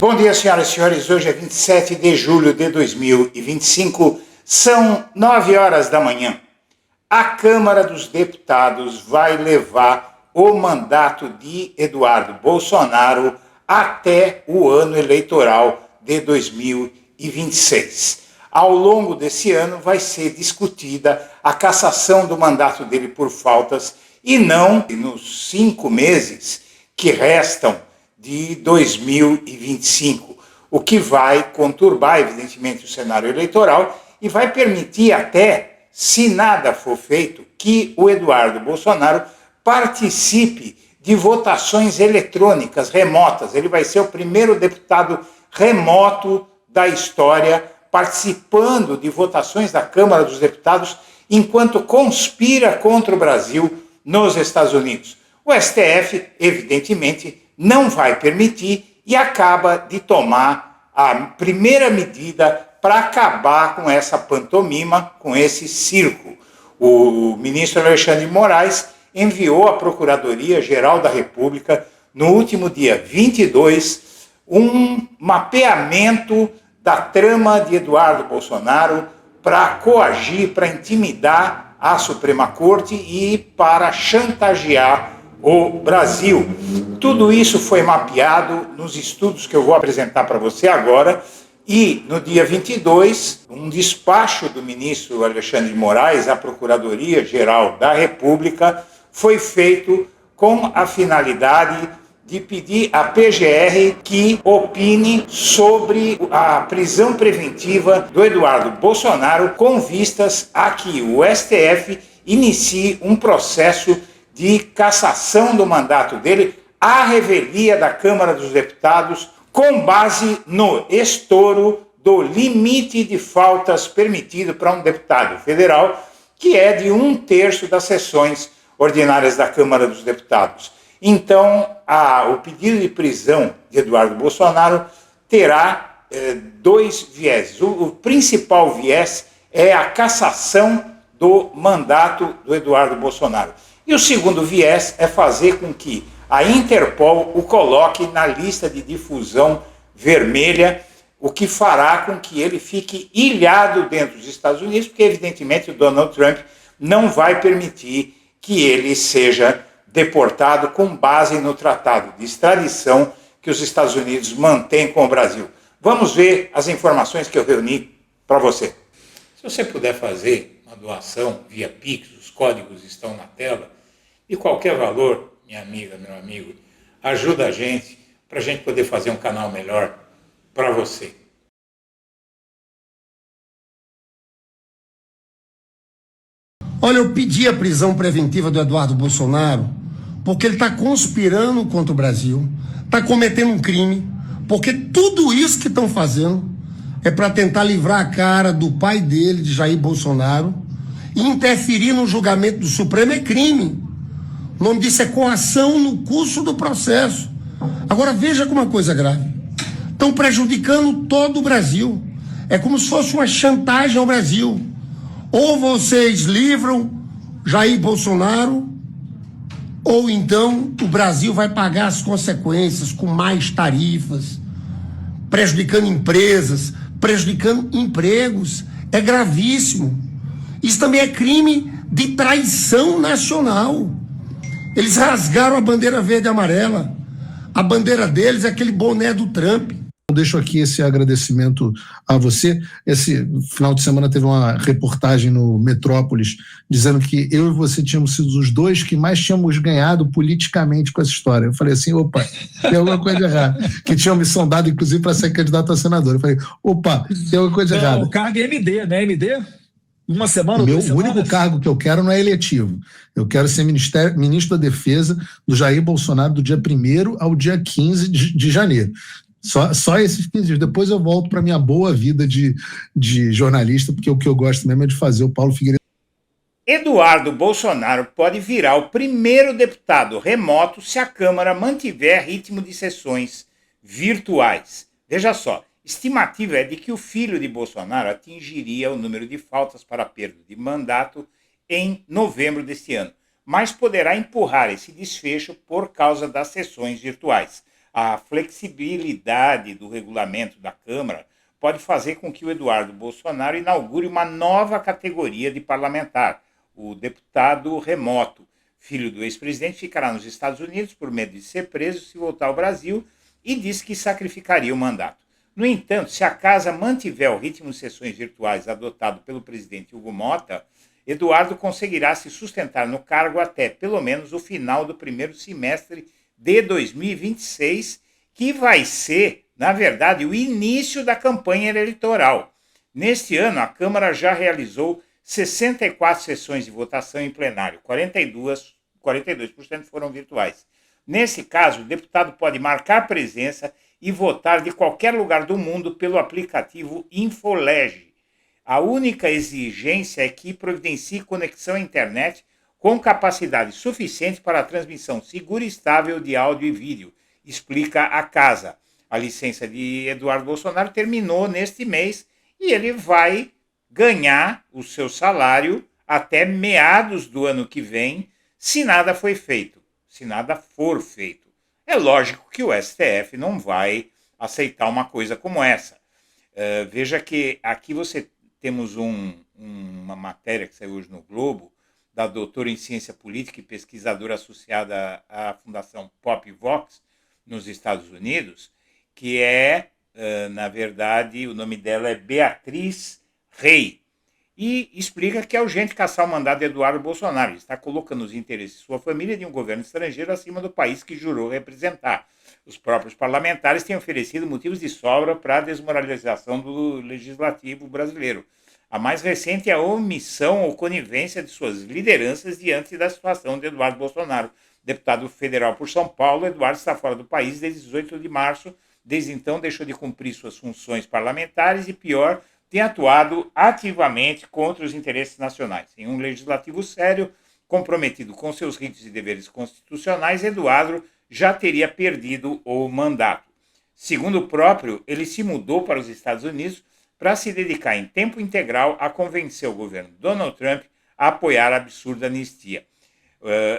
Bom dia, senhoras e senhores. Hoje é 27 de julho de 2025. São 9 horas da manhã. A Câmara dos Deputados vai levar o mandato de Eduardo Bolsonaro até o ano eleitoral de 2026. Ao longo desse ano vai ser discutida a cassação do mandato dele por faltas e não nos 5 meses que restam de 2025, o que vai conturbar, evidentemente, o cenário eleitoral e vai permitir até, se nada for feito, que o Eduardo Bolsonaro participe de votações eletrônicas remotas. Ele vai ser o primeiro deputado remoto da história participando de votações da Câmara dos Deputados enquanto conspira contra o Brasil nos Estados Unidos. O STF, evidentemente, não vai permitir e acaba de tomar a primeira medida para acabar com essa pantomima, com esse circo. O ministro Alexandre de Moraes enviou à Procuradoria-Geral da República, no último dia 22, um mapeamento da trama de Eduardo Bolsonaro para coagir, para intimidar a Suprema Corte e para chantagear o Brasil. Tudo isso foi mapeado nos estudos que eu vou apresentar para você agora e no dia 22, um despacho do ministro Alexandre de Moraes à Procuradoria-Geral da República foi feito com a finalidade de pedir à PGR que opine sobre a prisão preventiva do Eduardo Bolsonaro com vistas a que o STF inicie um processo de cassação do mandato dele à revelia da Câmara dos Deputados com base no estouro do limite de faltas permitido para um deputado federal, que é de 1/3 das sessões ordinárias da Câmara dos Deputados. Então, o pedido de prisão de Eduardo Bolsonaro terá 2 vieses. O principal viés é a cassação do mandato do Eduardo Bolsonaro. E o segundo viés é fazer com que a Interpol o coloque na lista de difusão vermelha, o que fará com que ele fique ilhado dentro dos Estados Unidos, porque evidentemente o Donald Trump não vai permitir que ele seja deportado com base no tratado de extradição que os Estados Unidos mantêm com o Brasil. Vamos ver as informações que eu reuni para você. Se você puder fazer uma doação via Pix, os códigos estão na tela, de qualquer valor, minha amiga, meu amigo, ajuda a gente para a gente poder fazer um canal melhor para você. Olha, eu pedi a prisão preventiva do Eduardo Bolsonaro porque ele está conspirando contra o Brasil, está cometendo um crime, porque tudo isso que estão fazendo é para tentar livrar a cara do pai dele, de Jair Bolsonaro, e interferir no julgamento do Supremo é crime. O nome disso é coação no curso do processo. Agora veja como uma coisa grave. Estão prejudicando todo o Brasil. É como se fosse uma chantagem ao Brasil. Ou vocês livram Jair Bolsonaro, ou então o Brasil vai pagar as consequências com mais tarifas, prejudicando empresas, prejudicando empregos. É gravíssimo. Isso também é crime de traição nacional. Eles rasgaram a bandeira verde e amarela. A bandeira deles é aquele boné do Trump. Eu deixo aqui esse agradecimento a você. Esse final de semana teve uma reportagem no Metrópolis dizendo que eu e você tínhamos sido os dois que mais tínhamos ganhado politicamente com essa história. Eu falei assim, opa, tem alguma coisa errada. Que tinham me sondado, inclusive, para ser candidato a senador. Eu falei, opa, tem alguma coisa errada. O cargo é MD, né? MD? Uma semana, o meu 2 semanas? único cargo que eu quero não é eletivo. Eu quero ser ministro da Defesa do Jair Bolsonaro do dia 1º ao dia 15 de janeiro. Só esses 15 dias. Depois eu volto para minha boa vida de jornalista, porque o que eu gosto mesmo é de fazer o Paulo Figueiredo. Eduardo Bolsonaro pode virar o primeiro deputado remoto se a Câmara mantiver ritmo de sessões virtuais. Veja só. Estimativa é de que o filho de Bolsonaro atingiria o número de faltas para perda de mandato em novembro deste ano, mas poderá empurrar esse desfecho por causa das sessões virtuais. A flexibilidade do regulamento da Câmara pode fazer com que o Eduardo Bolsonaro inaugure uma nova categoria de parlamentar, o deputado remoto. Filho do ex-presidente, ficará nos Estados Unidos por medo de ser preso se voltar ao Brasil e diz que sacrificaria o mandato. No entanto, se a casa mantiver o ritmo de sessões virtuais adotado pelo presidente Hugo Mota, Eduardo conseguirá se sustentar no cargo até pelo menos o final do primeiro semestre de 2026, que vai ser, na verdade, o início da campanha eleitoral. Neste ano, a Câmara já realizou 64 sessões de votação em plenário, 42% foram virtuais. Nesse caso, o deputado pode marcar presença e votar de qualquer lugar do mundo pelo aplicativo Infolege. A única exigência é que providencie conexão à internet com capacidade suficiente para a transmissão segura e estável de áudio e vídeo, explica a casa. A licença de Eduardo Bolsonaro terminou neste mês e ele vai ganhar o seu salário até meados do ano que vem, se nada for feito. É lógico que o STF não vai aceitar uma coisa como essa. Veja que aqui temos uma matéria que saiu hoje no Globo, da doutora em ciência política e pesquisadora associada à Fundação Pop Vox, nos Estados Unidos, que na verdade, o nome dela é Beatriz Rey, e explica que é urgente cassar o mandato de Eduardo Bolsonaro. Ele está colocando os interesses de sua família e de um governo estrangeiro acima do país que jurou representar. Os próprios parlamentares têm oferecido motivos de sobra para a desmoralização do legislativo brasileiro. A mais recente é a omissão ou conivência de suas lideranças diante da situação de Eduardo Bolsonaro. Deputado federal por São Paulo, Eduardo está fora do país desde 18 de março. Desde então, deixou de cumprir suas funções parlamentares e, pior, tem atuado ativamente contra os interesses nacionais. Em um legislativo sério, comprometido com seus ritos e deveres constitucionais, Eduardo já teria perdido o mandato. Segundo o próprio, ele se mudou para os Estados Unidos para se dedicar em tempo integral a convencer o governo Donald Trump a apoiar a absurda anistia.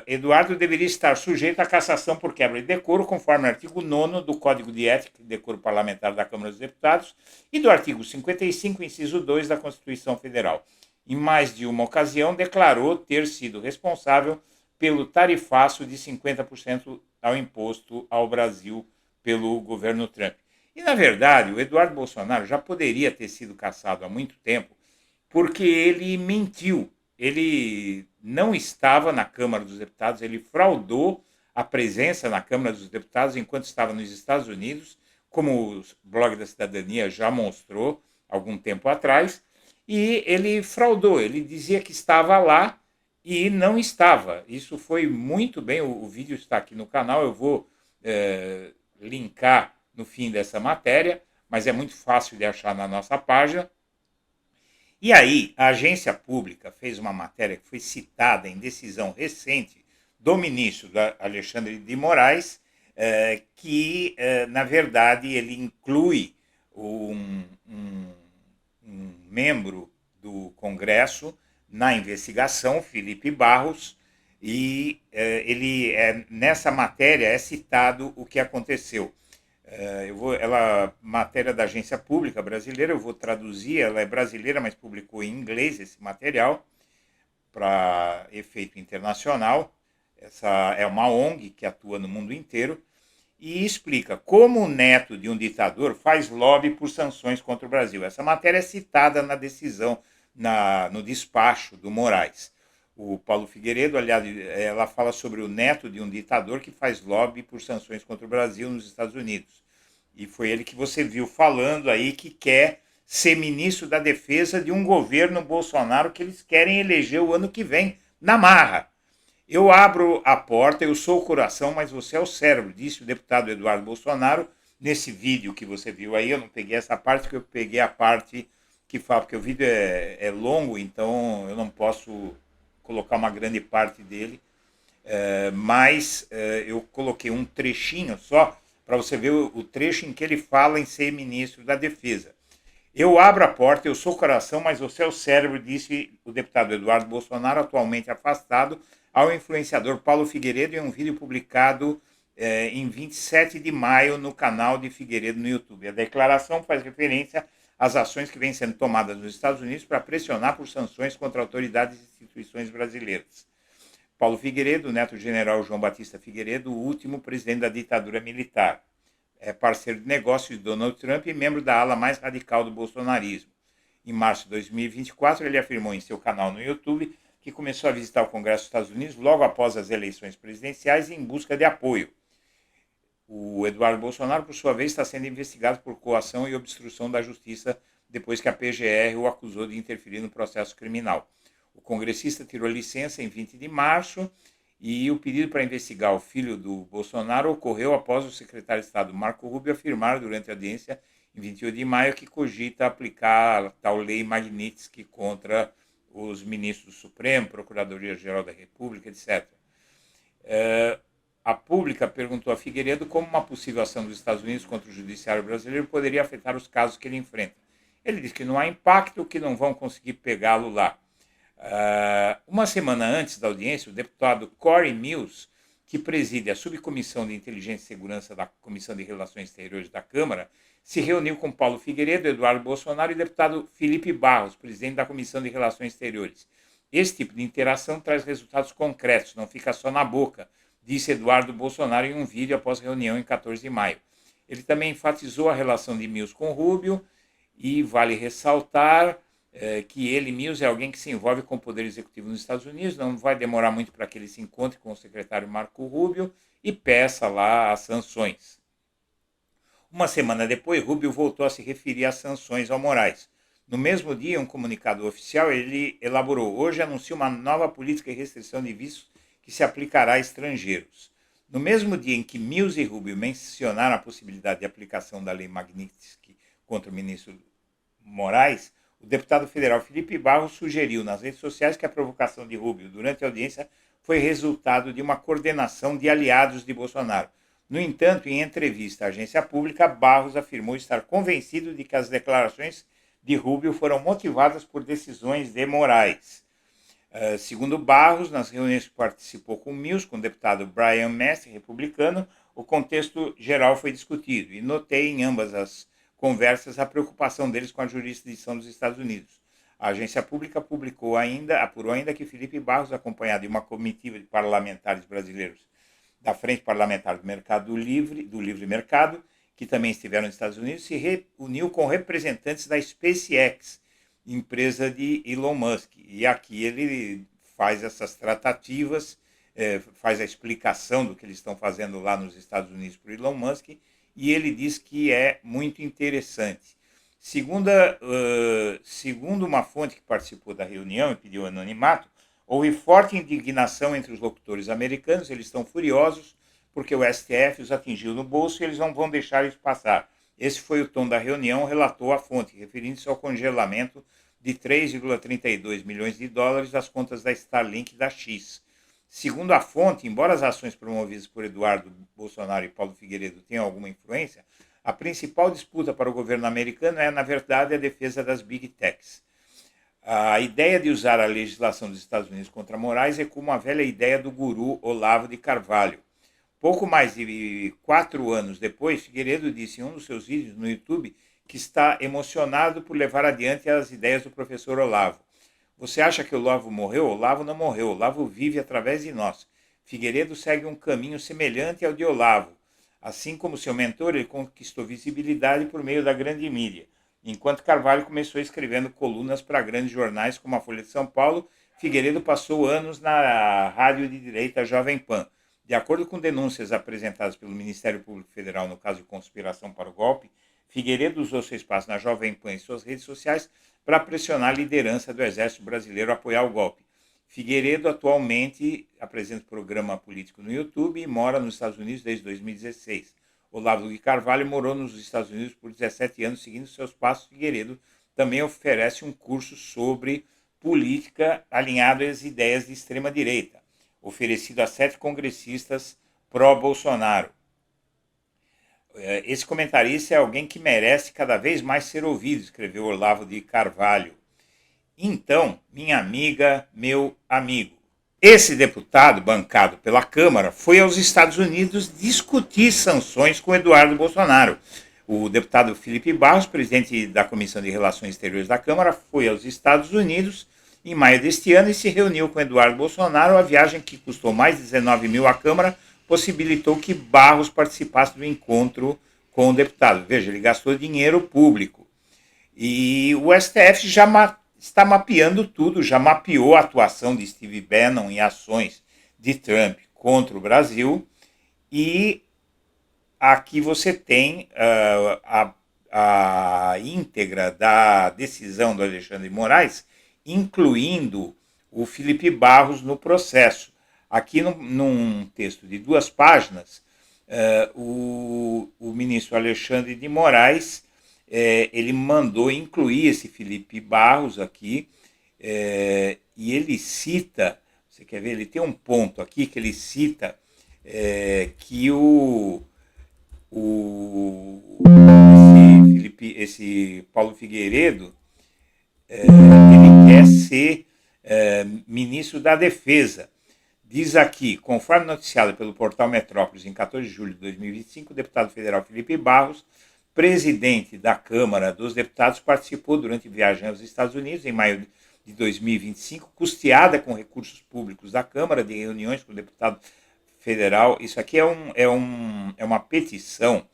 Eduardo deveria estar sujeito à cassação por quebra de decoro, conforme o artigo 9º do Código de Ética e Decoro Parlamentar da Câmara dos Deputados e do artigo 55, inciso 2 da Constituição Federal. Em mais de uma ocasião, declarou ter sido responsável pelo tarifaço de 50% ao imposto ao Brasil pelo governo Trump. E, na verdade, o Eduardo Bolsonaro já poderia ter sido cassado há muito tempo, porque ele mentiu. Ele não estava na Câmara dos Deputados, ele fraudou a presença na Câmara dos Deputados enquanto estava nos Estados Unidos, como o Blog da Cidadania já mostrou algum tempo atrás, e ele fraudou, ele dizia que estava lá e não estava. Isso foi muito bem, o vídeo está aqui no canal, eu vou linkar no fim dessa matéria, mas é muito fácil de achar na nossa página. E aí, a agência pública fez uma matéria que foi citada em decisão recente do ministro Alexandre de Moraes, que, na verdade, ele inclui um membro do Congresso na investigação, Felipe Barros, e nessa matéria é citado o que aconteceu. Matéria da agência pública brasileira, eu vou traduzir, ela é brasileira, mas publicou em inglês esse material para efeito internacional. Essa é uma ONG que atua no mundo inteiro e explica como o neto de um ditador faz lobby por sanções contra o Brasil. Essa matéria é citada na decisão, no despacho do Moraes. O Paulo Figueiredo, aliás, ela fala sobre o neto de um ditador que faz lobby por sanções contra o Brasil nos Estados Unidos. E foi ele que você viu falando aí que quer ser ministro da Defesa de um governo Bolsonaro que eles querem eleger o ano que vem, na marra. Eu abro a porta, eu sou o coração, mas você é o cérebro, disse o deputado Eduardo Bolsonaro nesse vídeo que você viu aí. Eu não peguei essa parte, porque eu peguei a parte que fala, porque o vídeo é longo, então eu não posso colocar uma grande parte dele, mas eu coloquei um trechinho só para você ver o trecho em que ele fala em ser ministro da Defesa. Eu abro a porta, eu sou o coração, mas você é o cérebro, disse o deputado Eduardo Bolsonaro, atualmente afastado, ao influenciador Paulo Figueiredo em um vídeo publicado em 27 de maio no canal de Figueiredo no YouTube. A declaração faz referência às ações que vêm sendo tomadas nos Estados Unidos para pressionar por sanções contra autoridades e instituições brasileiras. Paulo Figueiredo, neto do general João Batista Figueiredo, o último presidente da ditadura militar. É parceiro de negócios de Donald Trump e membro da ala mais radical do bolsonarismo. Em março de 2024, ele afirmou em seu canal no YouTube que começou a visitar o Congresso dos Estados Unidos logo após as eleições presidenciais em busca de apoio. O Eduardo Bolsonaro, por sua vez, está sendo investigado por coação e obstrução da justiça depois que a PGR o acusou de interferir no processo criminal. O congressista tirou licença em 20 de março e o pedido para investigar o filho do Bolsonaro ocorreu após o secretário de Estado Marco Rubio afirmar durante a audiência em 28 de maio que cogita aplicar a tal lei Magnitsky contra os ministros do Supremo, Procuradoria-Geral da República, etc. A Pública perguntou a Figueiredo como uma possível ação dos Estados Unidos contra o judiciário brasileiro poderia afetar os casos que ele enfrenta. Ele disse que não há impacto, que não vão conseguir pegá-lo lá. Uma semana antes da audiência, o deputado Corey Mills, que preside a Subcomissão de Inteligência e Segurança da Comissão de Relações Exteriores da Câmara, se reuniu com Paulo Figueiredo, Eduardo Bolsonaro e o deputado Felipe Barros, presidente da Comissão de Relações Exteriores. Esse tipo de interação traz resultados concretos, não fica só na boca, disse Eduardo Bolsonaro em um vídeo após reunião em 14 de maio. Ele também enfatizou a relação de Mills com Rubio e vale ressaltar que ele, Mills, é alguém que se envolve com o poder executivo nos Estados Unidos, não vai demorar muito para que ele se encontre com o secretário Marco Rubio e peça lá as sanções. Uma semana depois, Rubio voltou a se referir às sanções ao Moraes. No mesmo dia, um comunicado oficial, ele elaborou: hoje anuncia uma nova política de restrição de vistos que se aplicará a estrangeiros. No mesmo dia em que Mills e Rubio mencionaram a possibilidade de aplicação da lei Magnitsky contra o ministro Moraes, o deputado federal Felipe Barros sugeriu nas redes sociais que a provocação de Rubio durante a audiência foi resultado de uma coordenação de aliados de Bolsonaro. No entanto, em entrevista à agência pública, Barros afirmou estar convencido de que as declarações de Rubio foram motivadas por decisões de Moraes. Segundo Barros, nas reuniões que participou com Mills, com o deputado Brian Mast, republicano, o contexto geral foi discutido e notei em ambas as conversas a preocupação deles com a jurisdição dos Estados Unidos. A agência pública apurou ainda que Felipe Barros, acompanhado de uma comitiva de parlamentares brasileiros da Frente Parlamentar do Livre Mercado, que também estiveram nos Estados Unidos, se reuniu com representantes da SpaceX, empresa de Elon Musk. E aqui ele faz essas tratativas, faz a explicação do que eles estão fazendo lá nos Estados Unidos para o Elon Musk, e ele diz que é muito interessante. Segundo uma fonte que participou da reunião e pediu anonimato, houve forte indignação entre os locutores americanos, eles estão furiosos porque o STF os atingiu no bolso e eles não vão deixar isso passar. Esse foi o tom da reunião, relatou a fonte, referindo-se ao congelamento de 3,32 milhões de dólares das contas da Starlink da X. Segundo a fonte, embora as ações promovidas por Eduardo Bolsonaro e Paulo Figueiredo tenham alguma influência, a principal disputa para o governo americano é, na verdade, a defesa das Big Techs. A ideia de usar a legislação dos Estados Unidos contra Moraes é como a velha ideia do guru Olavo de Carvalho. Pouco mais de 4 anos depois, Figueiredo disse em um dos seus vídeos no YouTube que está emocionado por levar adiante as ideias do professor Olavo. Você acha que o Olavo morreu? Olavo não morreu. Olavo vive através de nós. Figueiredo segue um caminho semelhante ao de Olavo. Assim como seu mentor, ele conquistou visibilidade por meio da grande mídia. Enquanto Carvalho começou escrevendo colunas para grandes jornais como a Folha de São Paulo, Figueiredo passou anos na rádio de direita Jovem Pan. De acordo com denúncias apresentadas pelo Ministério Público Federal no caso de conspiração para o golpe, Figueiredo usou seu espaço na Jovem Pan e suas redes sociais para pressionar a liderança do Exército Brasileiro a apoiar o golpe. Figueiredo atualmente apresenta programa político no YouTube e mora nos Estados Unidos desde 2016. Olavo de Carvalho morou nos Estados Unidos por 17 anos, seguindo seus passos. Figueiredo também oferece um curso sobre política alinhado às ideias de extrema-direita, oferecido a 7 congressistas pró-Bolsonaro. Esse comentarista é alguém que merece cada vez mais ser ouvido, escreveu Olavo de Carvalho. Então, minha amiga, meu amigo, Esse deputado, bancado pela Câmara, foi aos Estados Unidos discutir sanções com Eduardo Bolsonaro. O deputado Felipe Barros, presidente da Comissão de Relações Exteriores da Câmara, foi aos Estados Unidos em maio deste ano e se reuniu com Eduardo Bolsonaro. A viagem, que custou mais de 19 mil à Câmara, possibilitou que Barros participasse do encontro com o deputado. Veja, ele gastou dinheiro público. E o STF já está mapeando tudo, já mapeou a atuação de Steve Bannon em ações de Trump contra o Brasil. E aqui você tem a íntegra da decisão do Alexandre de Moraes, incluindo o Felipe Barros no processo. Aqui, num texto de 2 páginas, o ministro Alexandre de Moraes, ele mandou incluir esse Felipe Barros aqui, e ele cita, você quer ver, ele tem um ponto aqui que ele cita que esse Paulo Figueiredo, ele quer ser ministro da Defesa. Diz aqui, conforme noticiado pelo portal Metrópolis em 14 de julho de 2025, o deputado federal Felipe Barros, presidente da Câmara dos Deputados, participou durante viagem aos Estados Unidos em maio de 2025, custeada com recursos públicos da Câmara, de reuniões com o deputado federal. Isso aqui é uma petição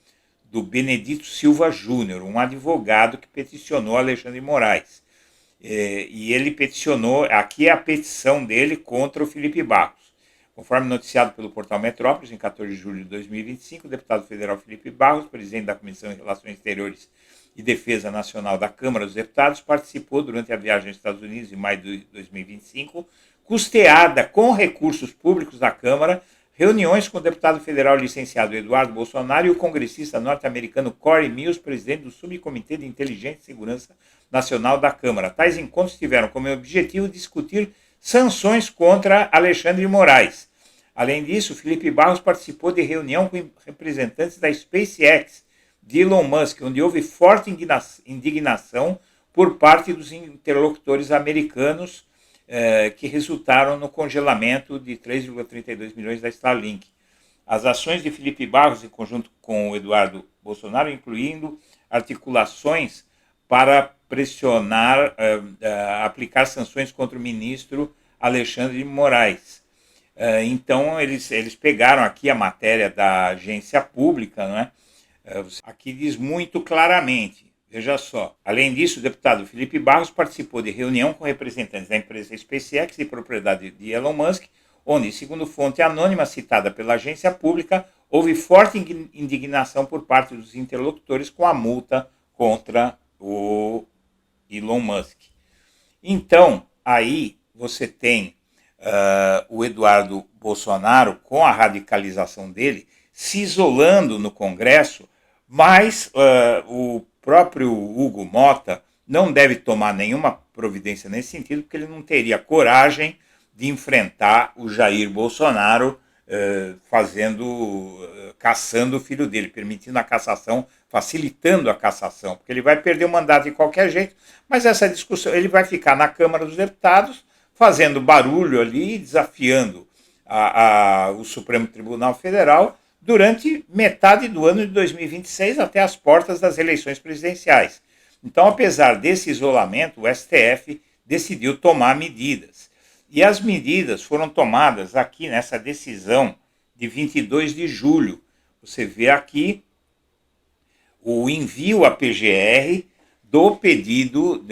do Benedito Silva Júnior, um advogado que peticionou Alexandre de Moraes. E ele peticionou, aqui é a petição dele contra o Felipe Barros. Conforme noticiado pelo portal Metrópolis, em 14 de julho de 2025, o deputado federal Felipe Barros, presidente da Comissão de Relações Exteriores e Defesa Nacional da Câmara dos Deputados, participou durante a viagem aos Estados Unidos em maio de 2025, custeada com recursos públicos da Câmara, reuniões com o deputado federal licenciado Eduardo Bolsonaro e o congressista norte-americano Corey Mills, presidente do Subcomitê de Inteligência e Segurança Nacional da Câmara. Tais encontros tiveram como objetivo discutir sanções contra Alexandre de Moraes. Além disso, Felipe Barros participou de reunião com representantes da SpaceX, de Elon Musk, onde houve forte indignação por parte dos interlocutores americanos que resultaram no congelamento de 3,32 milhões da Starlink. As ações de Felipe Barros, em conjunto com o Eduardo Bolsonaro, incluindo articulações para pressionar, aplicar sanções contra o ministro Alexandre de Moraes. Então, eles pegaram aqui a matéria da agência pública, não é? Aqui diz muito claramente, veja só. Além disso, o deputado Felipe Barros participou de reunião com representantes da empresa SpaceX e propriedade de Elon Musk, onde, segundo fonte anônima citada pela agência pública, houve forte indignação por parte dos interlocutores com a multa contra o Elon Musk. Então, aí você tem o Eduardo Bolsonaro, com a radicalização dele, se isolando no Congresso, mas o próprio Hugo Mota não deve tomar nenhuma providência nesse sentido, porque ele não teria coragem de enfrentar o Jair Bolsonaro caçando o filho dele, permitindo a cassação, facilitando a cassação, porque ele vai perder o mandato de qualquer jeito, mas essa discussão, ele vai ficar na Câmara dos Deputados, fazendo barulho ali, desafiando o Supremo Tribunal Federal durante metade do ano de 2026, até as portas das eleições presidenciais. Então, apesar desse isolamento, o STF decidiu tomar medidas. E as medidas foram tomadas aqui nessa decisão de 22 de julho. Você vê aqui o envio à PGR do pedido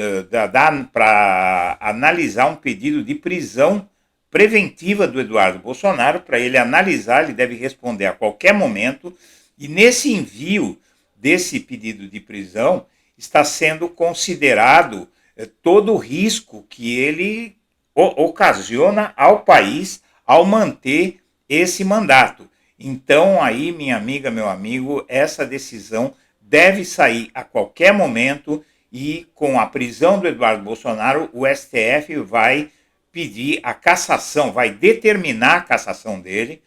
para analisar um pedido de prisão preventiva do Eduardo Bolsonaro. Para ele analisar, ele deve responder a qualquer momento, e nesse envio desse pedido de prisão está sendo considerado todo o risco que ele ocasiona ao país ao manter esse mandato. Então, aí, minha amiga, meu amigo, essa decisão deve sair a qualquer momento, e com a prisão do Eduardo Bolsonaro, o STF vai pedir a cassação, vai determinar a cassação dele.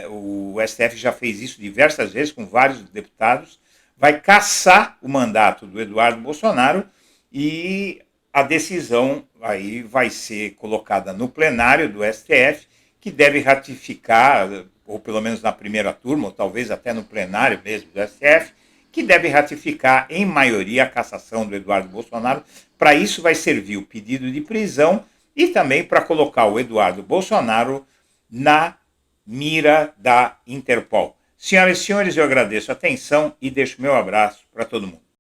O STF já fez isso diversas vezes com vários deputados, vai cassar o mandato do Eduardo Bolsonaro, e a decisão aí vai ser colocada no plenário do STF, que deve ratificar, ou pelo menos na primeira turma, ou talvez até no plenário mesmo do STF, que deve ratificar em maioria a cassação do Eduardo Bolsonaro. Para isso vai servir o pedido de prisão e também para colocar o Eduardo Bolsonaro na mira da Interpol. Senhoras e senhores, eu agradeço a atenção e deixo meu abraço para todo mundo.